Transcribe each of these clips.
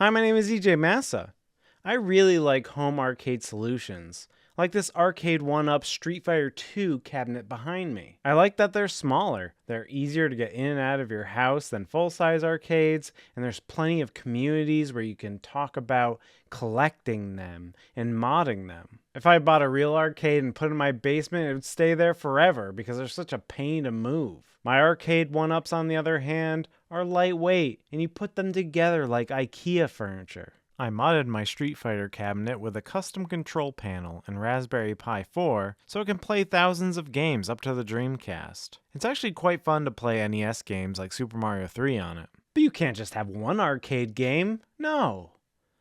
Hi, my name is EJ Massa. I really like home arcade solutions, like this Arcade1up Street Fighter 2 cabinet behind me. I like that they're smaller, they're easier to get in and out of your house than full-size arcades, and there's plenty of communities where you can talk about collecting them and modding them. If I bought a real arcade and put it in my basement, it would stay there forever because they're such a pain to move. My Arcade1ups, on the other hand, are lightweight, and you put them together like IKEA furniture. I modded my Street Fighter cabinet with a custom control panel and Raspberry Pi 4 so it can play thousands of games up to the Dreamcast. It's actually quite fun to play NES games like Super Mario 3 on it. But you can't just have one arcade game, no.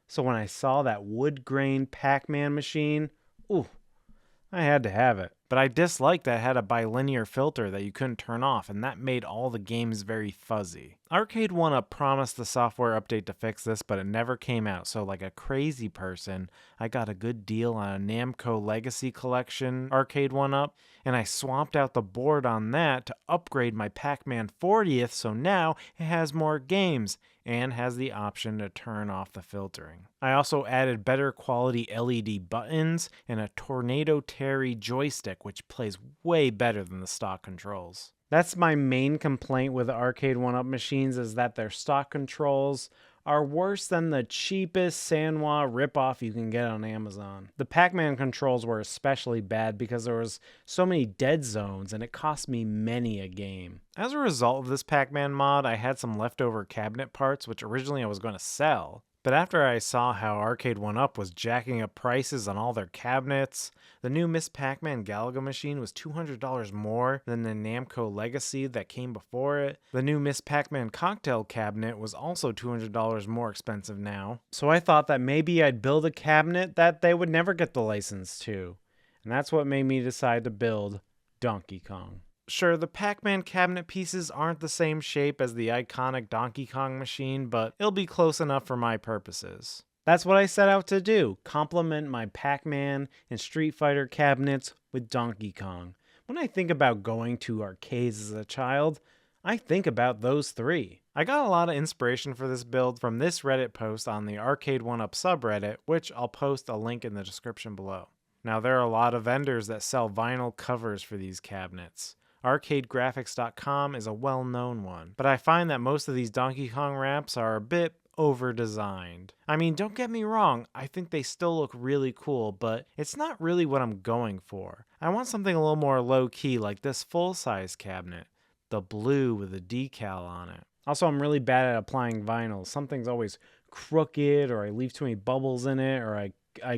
So when I saw that wood grain Pac-Man machine, ooh, I had to have it. But I disliked that it had a bilinear filter that you couldn't turn off, and that made all the games very fuzzy. Arcade1up promised the software update to fix this, but it never came out, so like a crazy person, I got a good deal on a Namco Legacy Collection Arcade1up, and I swapped out the board on that to upgrade my Pac-Man 40th, so now it has more games, and has the option to turn off the filtering. I also added better quality LED buttons and a Tornado Terry joystick, which plays way better than the stock controls. That's my main complaint with the Arcade1up machines, is that their stock controls are worse than the cheapest Sanwa ripoff you can get on Amazon. The Pac-Man controls were especially bad because there was so many dead zones and it cost me many a game. As a result of this Pac-Man mod, I had some leftover cabinet parts which originally I was going to sell. But after I saw how Arcade1up was jacking up prices on all their cabinets, the new Miss Pac-Man Galaga machine was $200 more than the Namco Legacy that came before it. The new Miss Pac-Man cocktail cabinet was also $200 more expensive now. So I thought that maybe I'd build a cabinet that they would never get the license to. And that's what made me decide to build Donkey Kong. Sure, the Pac-Man cabinet pieces aren't the same shape as the iconic Donkey Kong machine, but it'll be close enough for my purposes. That's what I set out to do, complement my Pac-Man and Street Fighter cabinets with Donkey Kong. When I think about going to arcades as a child, I think about those three. I got a lot of inspiration for this build from this Reddit post on the Arcade1up subreddit, which I'll post a link in the description below. Now, there are a lot of vendors that sell vinyl covers for these cabinets. ArcadeGraphics.com is a well-known one, but I find that most of these Donkey Kong wraps are a bit over-designed. I mean, don't get me wrong, I think they still look really cool, but it's not really what I'm going for. I want something a little more low-key like this full-size cabinet, the blue with a decal on it. Also, I'm really bad at applying vinyl. Something's always crooked, or I leave too many bubbles in it, or I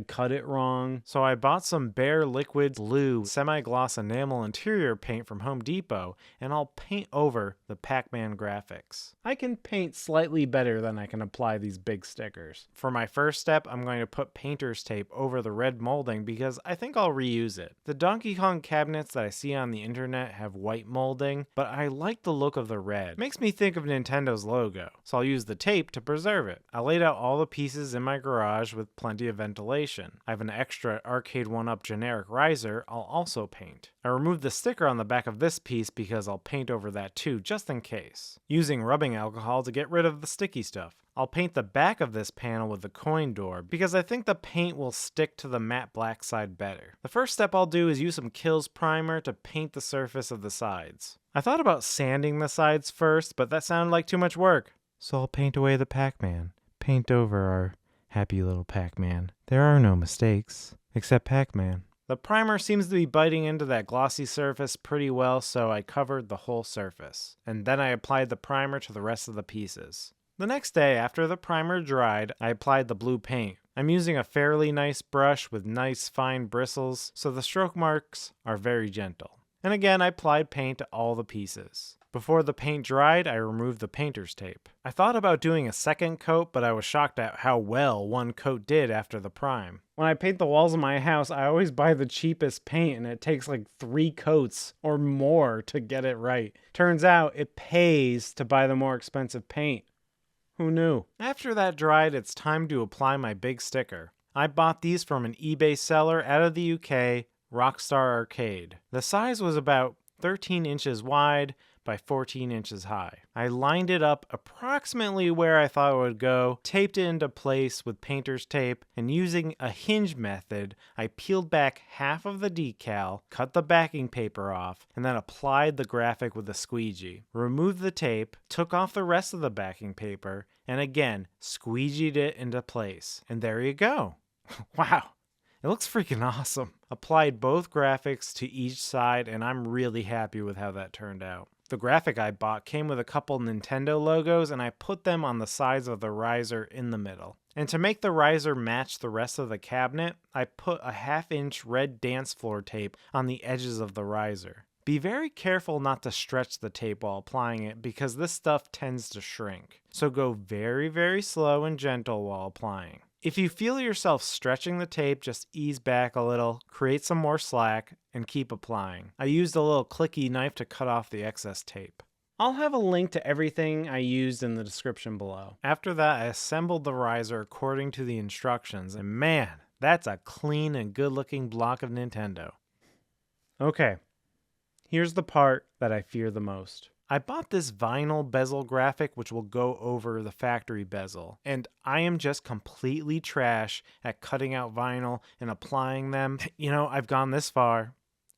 cut it wrong. So I bought some Bare Liquid Blue semi-gloss enamel interior paint from Home Depot, and I'll paint over the Pac-Man graphics. I can paint slightly better than I can apply these big stickers. For my first step, I'm going to put painter's tape over the red molding because I think I'll reuse it. The Donkey Kong cabinets that I see on the internet have white molding, but I like the look of the red. It makes me think of Nintendo's logo, so I'll use the tape to preserve it. I laid out all the pieces in my garage with plenty of ventilation. I have an extra Arcade1up generic riser I'll also paint. I removed the sticker on the back of this piece because I'll paint over that too, just in case. Using rubbing alcohol to get rid of the sticky stuff. I'll paint the back of this panel with the coin door because I think the paint will stick to the matte black side better. The first step I'll do is use some Kills primer to paint the surface of the sides. I thought about sanding the sides first, but that sounded like too much work. So I'll paint away the Pac-Man. Paint over our happy little Pac-Man. There are no mistakes, except Pac-Man. The primer seems to be biting into that glossy surface pretty well, so I covered the whole surface. And then I applied the primer to the rest of the pieces. The next day, after the primer dried, I applied the blue paint. I'm using a fairly nice brush with nice fine bristles, so the stroke marks are very gentle. And again, I applied paint to all the pieces. Before the paint dried, I removed the painter's tape. I thought about doing a second coat, but I was shocked at how well one coat did after the prime. When I paint the walls of my house, I always buy the cheapest paint, and it takes like 3 coats or more to get it right. Turns out it pays to buy the more expensive paint. Who knew? After that dried, it's time to apply my big sticker. I bought these from an eBay seller out of the UK, Rockstar Arcade. The size was about 13 inches wide by 14 inches high. I lined it up approximately where I thought it would go, taped it into place with painter's tape, and using a hinge method, I peeled back half of the decal, cut the backing paper off, and then applied the graphic with a squeegee. Removed the tape, took off the rest of the backing paper, and again, squeegeed it into place. And there you go. Wow. It looks freaking awesome. Applied both graphics to each side, and I'm really happy with how that turned out. The graphic I bought came with a couple Nintendo logos, and I put them on the sides of the riser in the middle. And to make the riser match the rest of the cabinet, I put a 1/2-inch red dance floor tape on the edges of the riser. Be very careful not to stretch the tape while applying it because this stuff tends to shrink. So go very, very slow and gentle while applying. If you feel yourself stretching the tape, just ease back a little, create some more slack, and keep applying. I used a little clicky knife to cut off the excess tape. I'll have a link to everything I used in the description below. After that, I assembled the riser according to the instructions, and man, that's a clean and good-looking block of Nintendo. Okay, here's the part that I fear the most. I bought this vinyl bezel graphic which will go over the factory bezel, and I am just completely trash at cutting out vinyl and applying them. I've gone this far,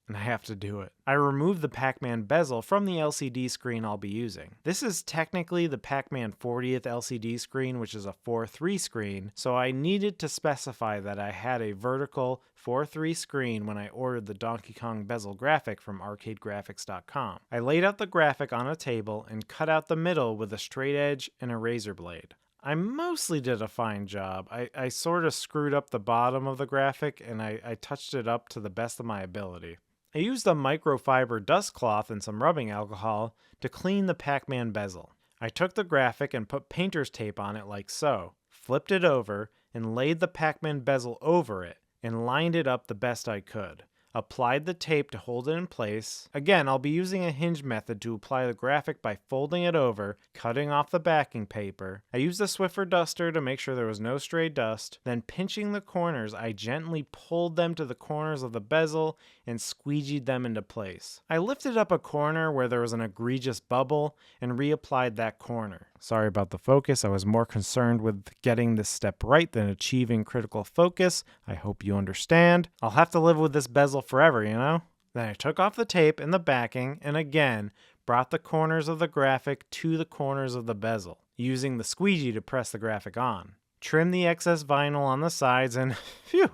and I have to do it. I removed the Pac-Man bezel from the LCD screen I'll be using. This is technically the Pac-Man 40th LCD screen, which is a 4:3 screen, so I needed to specify that I had a vertical 4:3 screen when I ordered the Donkey Kong bezel graphic from arcadegraphics.com. I laid out the graphic on a table and cut out the middle with a straight edge and a razor blade. I mostly did a fine job. I sort of screwed up the bottom of the graphic and I touched it up to the best of my ability. I used a microfiber dust cloth and some rubbing alcohol to clean the Pac-Man bezel. I took the graphic and put painter's tape on it like so, flipped it over, and laid the Pac-Man bezel over it, and lined it up the best I could. Applied the tape to hold it in place. Again, I'll be using a hinge method to apply the graphic by folding it over, cutting off the backing paper. I used a Swiffer duster to make sure there was no stray dust. Then pinching the corners, I gently pulled them to the corners of the bezel and squeegeed them into place. I lifted up a corner where there was an egregious bubble and reapplied that corner. Sorry about the focus. I was more concerned with getting this step right than achieving critical focus. I hope you understand. I'll have to live with this bezel forever, Then I took off the tape and the backing and again brought the corners of the graphic to the corners of the bezel, using the squeegee to press the graphic on. Trim the excess vinyl on the sides and phew,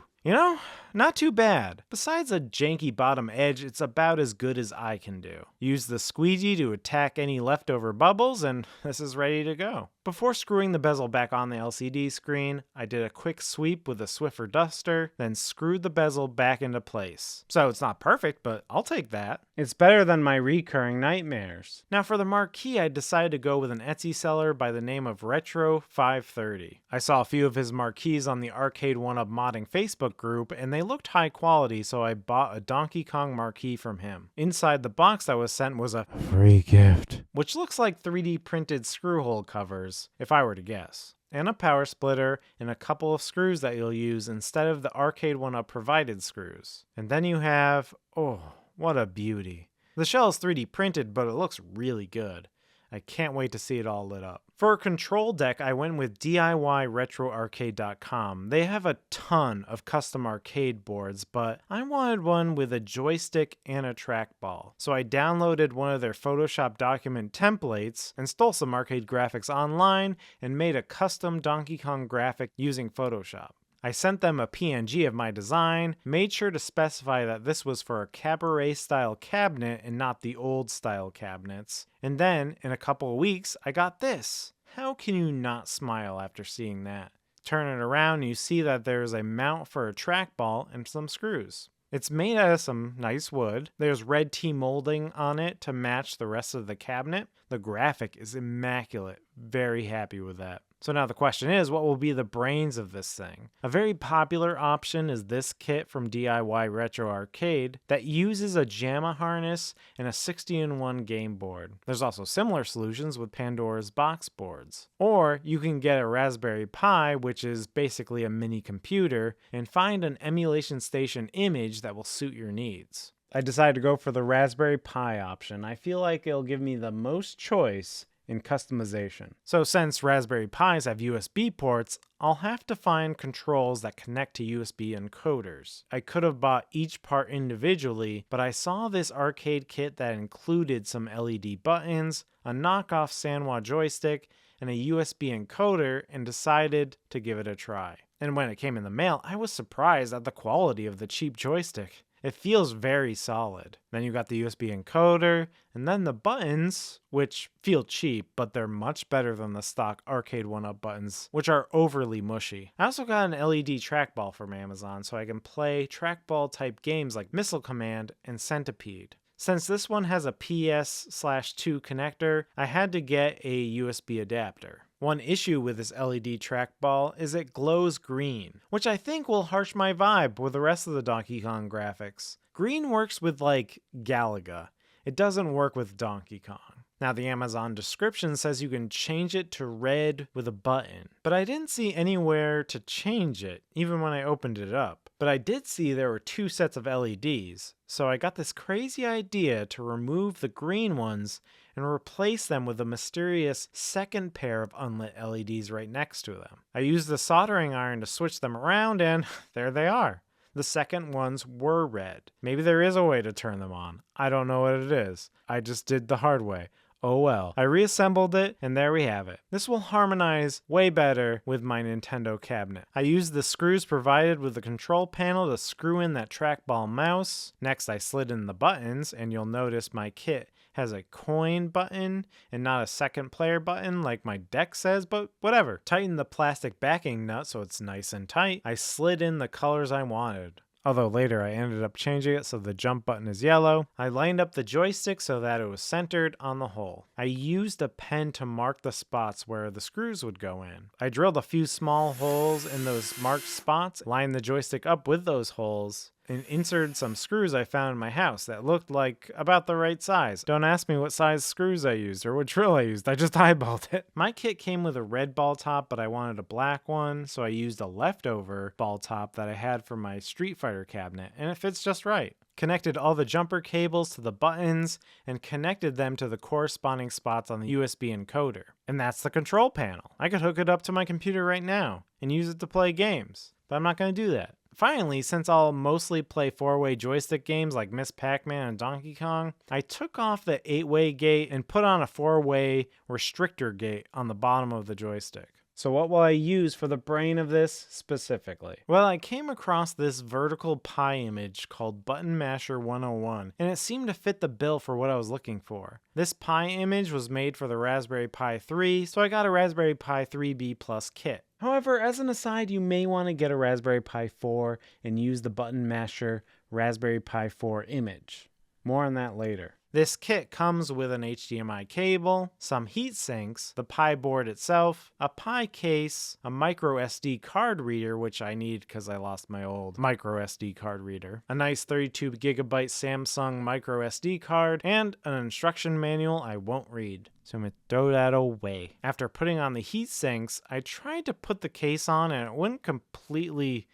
not too bad. Besides a janky bottom edge, it's about as good as I can do. Use the squeegee to attack any leftover bubbles, and this is ready to go. Before screwing the bezel back on the LCD screen, I did a quick sweep with a Swiffer duster, then screwed the bezel back into place. So it's not perfect, but I'll take that. It's better than my recurring nightmares. Now for the marquee, I decided to go with an Etsy seller by the name of Retro530. I saw a few of his marquees on the Arcade1up modding Facebook group, and they looked high quality, so I bought a Donkey Kong marquee from him. Inside the box that was sent was a free gift, which looks like 3D printed screw hole covers, if I were to guess, and a power splitter and a couple of screws that you'll use instead of the Arcade1up provided screws. And then you have, oh, what a beauty. The shell is 3D printed, but it looks really good. I can't wait to see it all lit up. For a control deck, I went with DIYRetroArcade.com. They have a ton of custom arcade boards, but I wanted one with a joystick and a trackball. So I downloaded one of their Photoshop document templates and stole some arcade graphics online and made a custom Donkey Kong graphic using Photoshop. I sent them a PNG of my design, made sure to specify that this was for a cabaret-style cabinet and not the old-style cabinets. And then, in a couple of weeks, I got this. How can you not smile after seeing that? Turn it around and you see that there's a mount for a trackball and some screws. It's made out of some nice wood. There's red tea molding on it to match the rest of the cabinet. The graphic is immaculate. Very happy with that. So now the question is, what will be the brains of this thing? A very popular option is this kit from DIY Retro Arcade that uses a JAMA harness and a 60-in-1 game board. There's also similar solutions with Pandora's box boards. Or you can get a Raspberry Pi, which is basically a mini computer, and find an emulation station image that will suit your needs. I decided to go for the Raspberry Pi option. I feel like it'll give me the most choice in customization. So since Raspberry Pis have USB ports, I'll have to find controls that connect to USB encoders. I could have bought each part individually, but I saw this arcade kit that included some LED buttons, a knockoff Sanwa joystick, and a USB encoder, and decided to give it a try. And when it came in the mail, I was surprised at the quality of the cheap joystick. It feels very solid. Then you got the USB encoder, and then the buttons, which feel cheap, but they're much better than the stock Arcade1up buttons, which are overly mushy. I also got an LED trackball from Amazon, so I can play trackball type games like Missile Command and Centipede. Since this one has a PS/2 connector, I had to get a USB adapter. One issue with this LED trackball is it glows green, which I think will harsh my vibe with the rest of the Donkey Kong graphics. Green works with like Galaga. It doesn't work with Donkey Kong. Now the Amazon description says you can change it to red with a button, but I didn't see anywhere to change it, even when I opened it up. But I did see there were 2 sets of LEDs, so I got this crazy idea to remove the green ones and replace them with a mysterious second pair of unlit LEDs right next to them. I used the soldering iron to switch them around and there they are. The second ones were red. Maybe there is a way to turn them on. I don't know what it is. I just did the hard way. Oh well. I reassembled it, and there we have it. This will harmonize way better with my Nintendo cabinet. I used the screws provided with the control panel to screw in that trackball mouse. Next, I slid in the buttons, and you'll notice my kit has a coin button and not a second player button like my deck says, but whatever. Tighten the plastic backing nut so it's nice and tight. I slid in the colors I wanted. Although later I ended up changing it so the jump button is yellow. I lined up the joystick so that it was centered on the hole. I used a pen to mark the spots where the screws would go in. I drilled a few small holes in those marked spots, lined the joystick up with those holes, and inserted some screws I found in my house that looked like about the right size. Don't ask me what size screws I used or what drill I used, I just eyeballed it. My kit came with a red ball top, but I wanted a black one, so I used a leftover ball top that I had from my Street Fighter cabinet, and it fits just right. Connected all the jumper cables to the buttons and connected them to the corresponding spots on the USB encoder. And that's the control panel. I could hook it up to my computer right now and use it to play games, but I'm not going to do that. Finally, since I'll mostly play 4-way joystick games like Miss Pac-Man and Donkey Kong, I took off the 8-way gate and put on a 4-way restrictor gate on the bottom of the joystick. So what will I use for the brain of this specifically? Well, I came across this vertical Pi image called Button Masher 101, and it seemed to fit the bill for what I was looking for. This Pi image was made for the Raspberry Pi 3, so I got a Raspberry Pi 3B Plus kit. However, as an aside, you may want to get a Raspberry Pi 4 and use the Button Masher Raspberry Pi 4 image. More on that later. This kit comes with an HDMI cable, some heat sinks, the Pi board itself, a Pi case, a micro SD card reader, which I need because I lost my old micro SD card reader, a nice 32GB Samsung micro SD card, and an instruction manual I won't read. So I'm going to throw that away. After putting on the heat sinks, I tried to put the case on and it wouldn't completely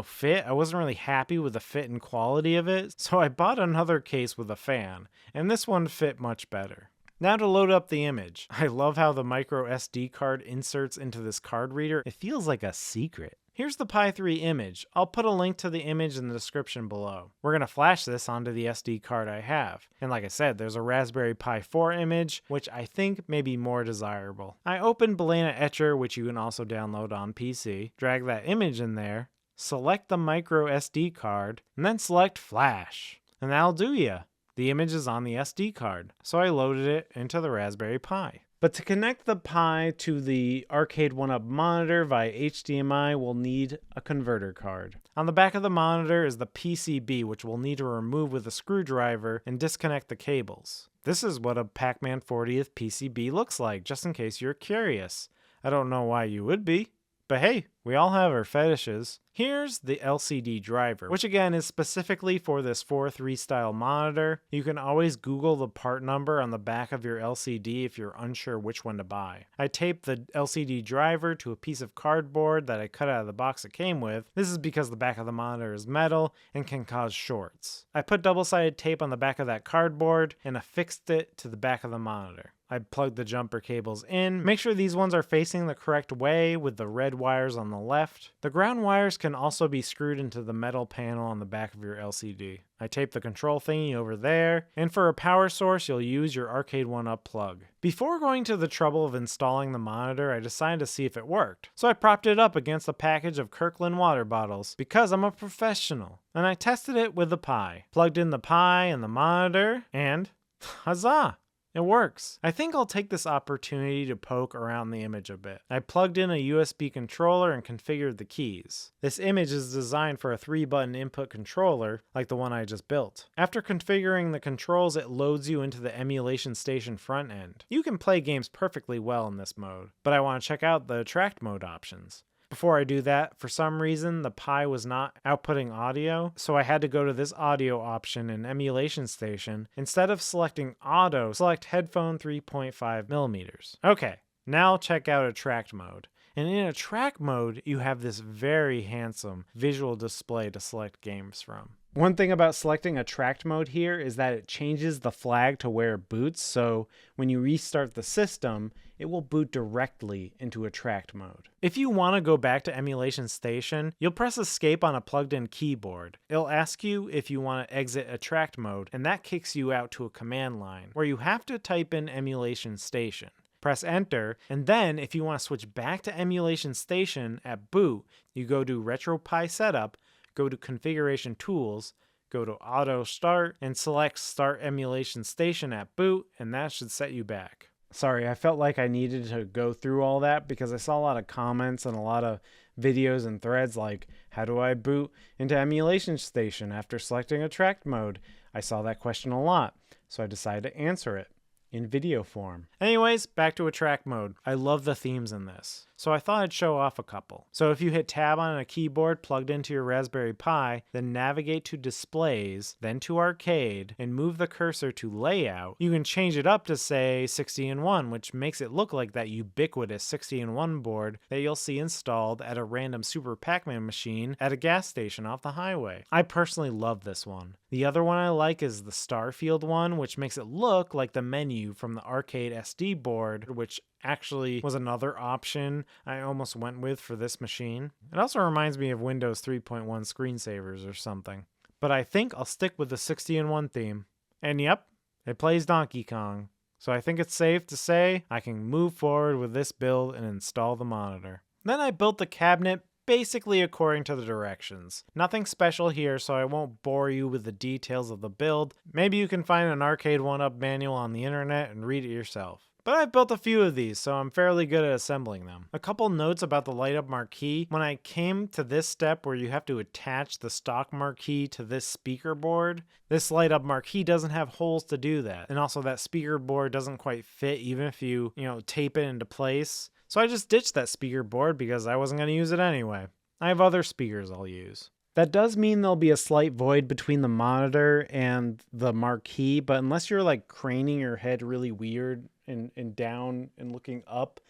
fit. I wasn't really happy with the fit and quality of it, so I bought another case with a fan, and this one fit much better. Now to load up the image. I love how the micro SD card inserts into this card reader. It feels like a secret. Here's the Pi 3 image. I'll put a link to the image in the description below. We're going to flash this onto the SD card I have. And like I said, there's a Raspberry Pi 4 image, which I think may be more desirable. I opened Balena Etcher, which you can also download on PC, drag that image in there, select the micro SD card, and then select flash. And that'll do ya. The image is on the SD card, so I loaded it into the Raspberry Pi. But to connect the Pi to the Arcade1up monitor via HDMI, we'll need a converter card. On the back of the monitor is the PCB, which we'll need to remove with a screwdriver and disconnect the cables. This is what a Pac-Man 40th PCB looks like, just in case you're curious. I don't know why you would be, but hey, We all have our fetishes. Here's the LCD driver, which again is specifically for this 4:3 style monitor. You can always Google the part number on the back of your LCD if you're unsure which one to buy. I taped the LCD driver to a piece of cardboard that I cut out of the box it came with. This is because the back of the monitor is metal and can cause shorts. I put double-sided tape on the back of that cardboard and affixed it to the back of the monitor. I plugged the jumper cables in. Make sure these ones are facing the correct way with the red wires on the left. The ground wires can also be screwed into the metal panel on the back of your LCD. I taped the control thingy over there, and for a power source you'll use your Arcade1up plug. Before going to the trouble of installing the monitor, I decided to see if it worked. So I propped it up against a package of Kirkland water bottles, because I'm a professional. And I tested it with the Pi. Plugged in the Pi and the monitor, and huzzah! It works. I think I'll take this opportunity to poke around the image a bit. I plugged in a USB controller and configured the keys. This image is designed for a 3-button input controller, like the one I just built. After configuring the controls, it loads you into the emulation station front end. You can play games perfectly well in this mode, but I want to check out the attract mode options. Before I do that, for some reason, the Pi was not outputting audio, so I had to go to this audio option in Emulation Station. Instead of selecting auto, select headphone 3.5mm. Okay, now check out attract mode. And in attract mode, you have this very handsome visual display to select games from. One thing about selecting attract mode here is that it changes the flag to where it boots, so when you restart the system, it will boot directly into attract mode. If you want to go back to Emulation Station, you'll press escape on a plugged-in keyboard. It'll ask you if you want to exit attract mode, and that kicks you out to a command line, where you have to type in Emulation Station. Press enter, and then if you want to switch back to Emulation Station at boot, you go to RetroPie Setup, go to Configuration Tools, go to Auto Start, and select Start Emulation Station at boot, and that should set you back. Sorry, I felt like I needed to go through all that because I saw a lot of comments and a lot of videos and threads like, how do I boot into Emulation Station after selecting attract mode? I saw that question a lot, so I decided to answer it in video form. Anyways, back to attract mode. I love the themes in this, so I thought I'd show off a couple. So if you hit tab on a keyboard plugged into your Raspberry Pi, then navigate to displays, then to arcade, and move the cursor to layout, you can change it up to say 60-in-1, which makes it look like that ubiquitous 60-in-1 board that you'll see installed at a random Super Pac-Man machine at a gas station off the highway. I personally love this one. The other one I like is the Starfield one, which makes it look like the menu from the Arcade SD board, which actually was another option I almost went with for this machine. It also reminds me of Windows 3.1 screensavers or something. But I think I'll stick with the 60-in-1 theme. And yep, it plays Donkey Kong. So I think it's safe to say I can move forward with this build and install the monitor. Then I built the cabinet basically according to the directions. Nothing special here, so I won't bore you with the details of the build. Maybe you can find an Arcade1up manual on the internet and read it yourself. But I've built a few of these, so I'm fairly good at assembling them. A couple notes about the light-up marquee. When I came to this step where you have to attach the stock marquee to this speaker board, this light-up marquee doesn't have holes to do that. And also that speaker board doesn't quite fit even if you tape it into place. So I just ditched that speaker board because I wasn't going to use it anyway. I have other speakers I'll use. That does mean there'll be a slight void between the monitor and the marquee, but unless you're like craning your head really weird and down and looking up,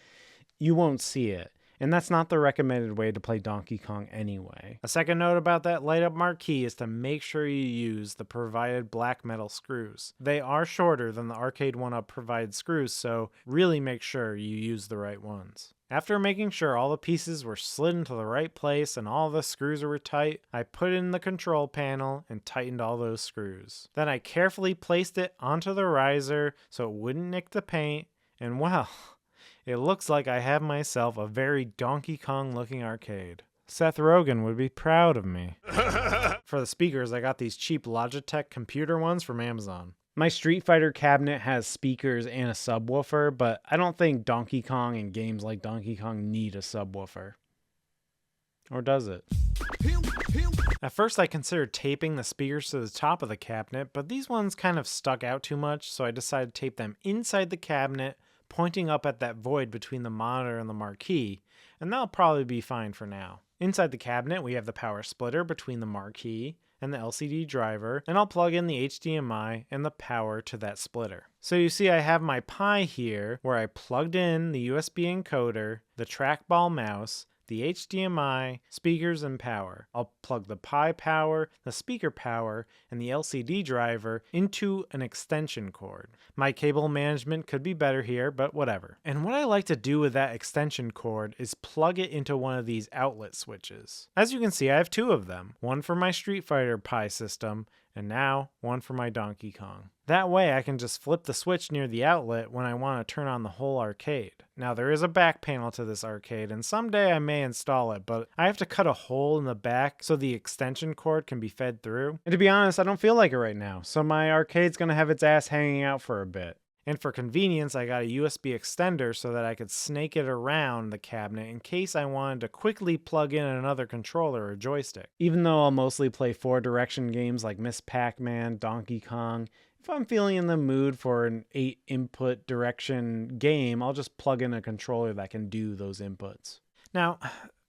you won't see it. And that's not the recommended way to play Donkey Kong anyway. A second note about that light-up marquee is to make sure you use the provided black metal screws. They are shorter than the Arcade1up provided screws, so really make sure you use the right ones. After making sure all the pieces were slid into the right place and all the screws were tight, I put it in the control panel and tightened all those screws. Then I carefully placed it onto the riser so it wouldn't nick the paint, and well, it looks like I have myself a very Donkey Kong looking arcade. Seth Rogen would be proud of me. For the speakers, I got these cheap Logitech computer ones from Amazon. My Street Fighter cabinet has speakers and a subwoofer, but I don't think Donkey Kong and games like Donkey Kong need a subwoofer. Or does it? At first I considered taping the speakers to the top of the cabinet, but these ones kind of stuck out too much, so I decided to tape them inside the cabinet, pointing up at that void between the monitor and the marquee, and that'll probably be fine for now. Inside the cabinet, we have the power splitter between the Marquee and the LCD driver, and I'll plug in the HDMI and the power to that splitter. So you see I have my Pi here where I plugged in the USB encoder, the trackball mouse, the HDMI, speakers, and power. I'll plug the Pi power, the speaker power, and the LCD driver into an extension cord. My cable management could be better here, but whatever. And what I like to do with that extension cord is plug it into one of these outlet switches. As you can see, I have two of them. One for my Street Fighter Pi system, and now one for my Donkey Kong. That way I can just flip the switch near the outlet when I want to turn on the whole arcade. Now there is a back panel to this arcade, and someday I may install it, but I have to cut a hole in the back so the extension cord can be fed through. And to be honest, I don't feel like it right now, so my arcade's gonna have its ass hanging out for a bit. And for convenience, I got a USB extender so that I could snake it around the cabinet in case I wanted to quickly plug in another controller or joystick. Even though I'll mostly play 4-direction games like Miss Pac-Man, Donkey Kong, if I'm feeling in the mood for an 8-input direction game, I'll just plug in a controller that can do those inputs. Now,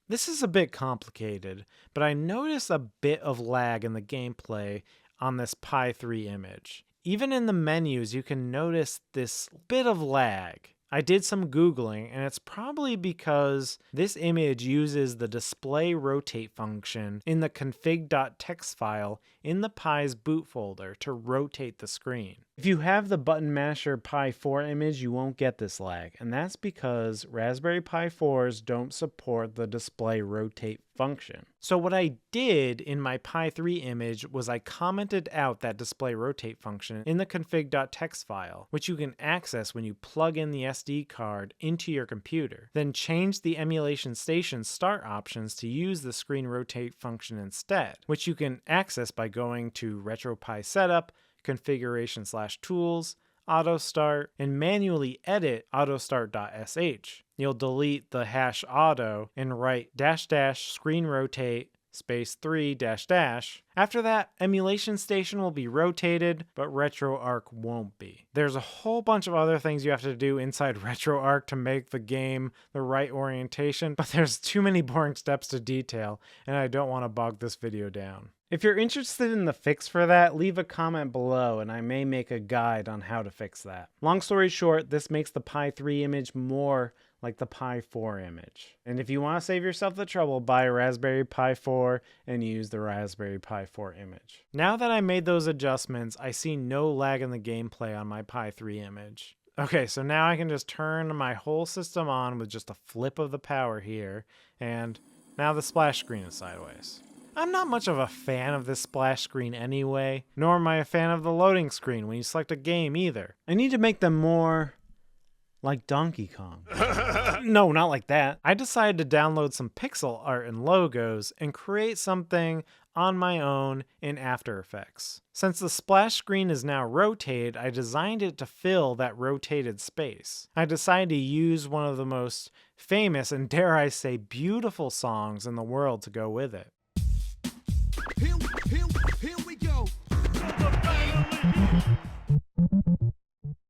this is a bit complicated, but I noticed a bit of lag in the gameplay on this Pi 3 image. Even in the menus, you can notice this bit of lag. I did some Googling, and it's probably because this image uses the display rotate function in the config.txt file in the Pi's boot folder to rotate the screen. If you have the button masher Pi 4 image, you won't get this lag, and that's because Raspberry Pi 4s don't support the display rotate function. So what I did in my Pi 3 image was I commented out that display rotate function in the config.txt file, which you can access when you plug in the SD card into your computer. Then change the emulation station start options to use the screen rotate function instead, which you can access by going to RetroPie Setup, configuration/tools, auto start, and manually edit autostart.sh. You'll delete the #auto and write -- screen rotate --3 --. After that, emulation station will be rotated, but RetroArch won't be. There's a whole bunch of other things you have to do inside RetroArch to make the game the right orientation, but there's too many boring steps to detail, and I don't want to bog this video down. If you're interested in the fix for that, leave a comment below and I may make a guide on how to fix that. Long story short, this makes the Pi 3 image more like the Pi 4 image. And if you want to save yourself the trouble, buy a Raspberry Pi 4 and use the Raspberry Pi 4 image. Now that I made those adjustments, I see no lag in the gameplay on my Pi 3 image. Okay, so now I can just turn my whole system on with just a flip of the power here, and now the splash screen is sideways. I'm not much of a fan of this splash screen anyway, nor am I a fan of the loading screen when you select a game either. I need to make them more like Donkey Kong. No, not like that. I decided to download some pixel art and logos and create something on my own in After Effects. Since the splash screen is now rotated, I designed it to fill that rotated space. I decided to use one of the most famous and, dare I say, beautiful songs in the world to go with it. Here we go.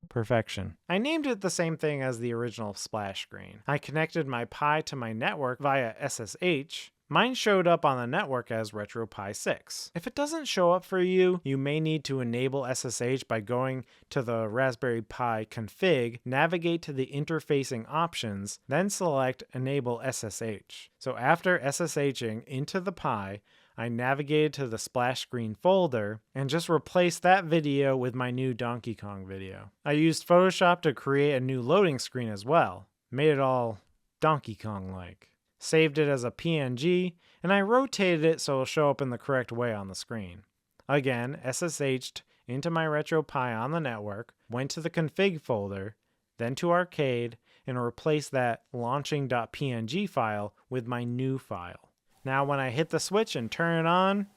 Perfection. I named it the same thing as the original splash screen. I connected my Pi to my network via SSH. Mine showed up on the network as RetroPie 6. If it doesn't show up for you, you may need to enable SSH by going to the Raspberry Pi config, navigate to the interfacing options, then select Enable SSH. So after SSHing into the Pi, I navigated to the splash screen folder and just replaced that video with my new Donkey Kong video. I used Photoshop to create a new loading screen as well. Made it all Donkey Kong-like. Saved it as a PNG, and I rotated it so it'll show up in the correct way on the screen. Again, SSH'd into my RetroPie on the network, went to the config folder, then to Arcade, and replaced that launching.png file with my new file. Now when I hit the switch and turn it on,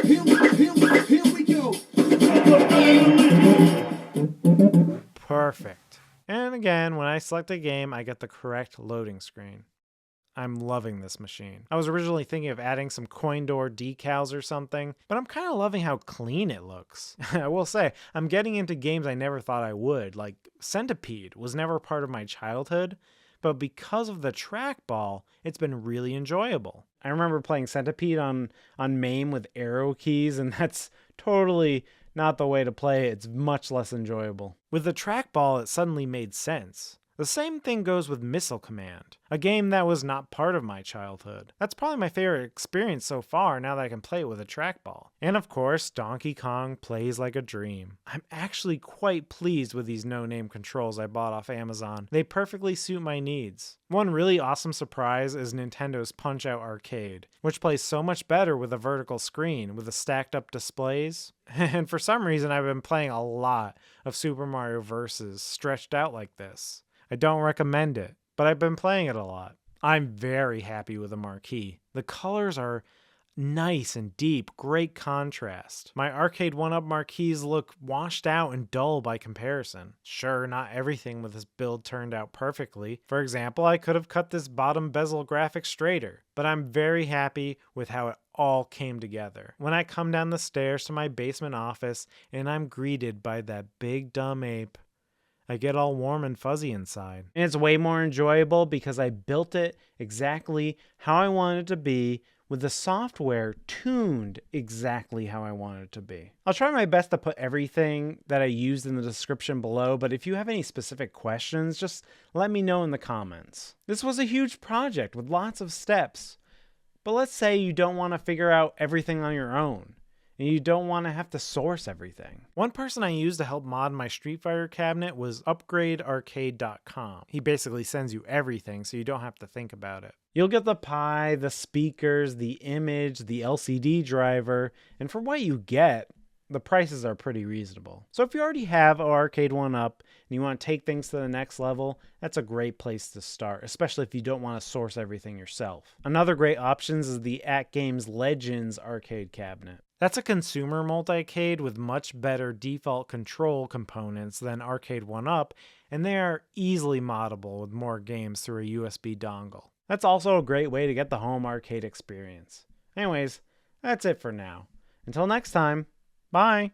here we go. Perfect. And again, when I select a game, I get the correct loading screen. I'm loving this machine. I was originally thinking of adding some coin door decals or something, but I'm kind of loving how clean it looks. I will say, I'm getting into games I never thought I would, like Centipede was never part of my childhood, but because of the trackball, it's been really enjoyable. I remember playing Centipede on MAME with arrow keys, and that's totally not the way to play it. It's much less enjoyable. With the trackball, it suddenly made sense. The same thing goes with Missile Command, a game that was not part of my childhood. That's probably my favorite experience so far now that I can play it with a trackball. And of course, Donkey Kong plays like a dream. I'm actually quite pleased with these no-name controls I bought off Amazon. They perfectly suit my needs. One really awesome surprise is Nintendo's Punch-Out Arcade, which plays so much better with a vertical screen with the stacked up displays. And for some reason, I've been playing a lot of Super Mario Vs. stretched out like this. I don't recommend it, but I've been playing it a lot. I'm very happy with the Marquee. The colors are nice and deep, great contrast. My Arcade1up Marquees look washed out and dull by comparison. Sure, not everything with this build turned out perfectly. For example, I could have cut this bottom bezel graphic straighter, but I'm very happy with how it all came together. When I come down the stairs to my basement office and I'm greeted by that big dumb ape, I get all warm and fuzzy inside. And it's way more enjoyable because I built it exactly how I wanted it to be, with the software tuned exactly how I want it to be. I'll try my best to put everything that I used in the description below, but if you have any specific questions, just let me know in the comments. This was a huge project with lots of steps, but let's say you don't want to figure out everything on your own, and you don't want to have to source everything. One person I used to help mod my Street Fighter cabinet was Arcade1up. He basically sends you everything so you don't have to think about it. You'll get the Pi, the speakers, the image, the LCD driver, and for what you get, the prices are pretty reasonable. So if you already have Arcade1up and you want to take things to the next level, that's a great place to start, especially if you don't want to source everything yourself. Another great option is the AtGames Legends arcade cabinet. That's a consumer multicade with much better default control components than Arcade1up, and they are easily moddable with more games through a USB dongle. That's also a great way to get the home arcade experience. Anyways, that's it for now. Until next time, bye!